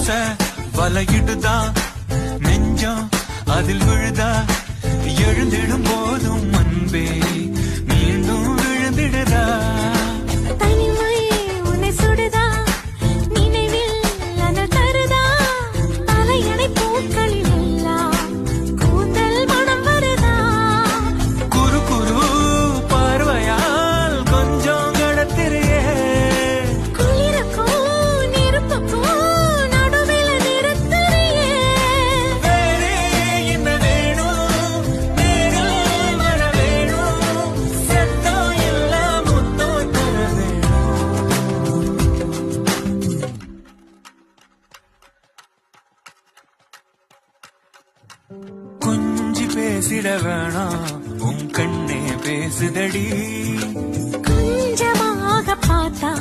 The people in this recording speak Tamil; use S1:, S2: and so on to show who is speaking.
S1: ஆசை வலையிடுதா நெஞ்சம் அதில் விழுதா எழுந்திடும் போதும் அன்பே மீண்டும் விழுந்திடுதா
S2: தனிமை உன்னை சுடுதா நினைவில் அனல் தருதா தலையணை பூக்களில் எல்லாம் கூந்தல் மனம் வருதா
S1: குறு குறு பார்வையால் கொஞ்சம் கடத்திரியே
S2: குளிருக்கும் நெருப்புக்கும் நடுவில் நிறுத்துறியே
S1: வேறே என்ன வேணும் நேரில் வர வேணும் சத்தம் எல்லாம் முத்தம் தர வேணும் கொஞ்சி பேசிட வேணாம் உன் கண்ணே பேசுதடி
S2: கொஞ்சமாக பார்த்தா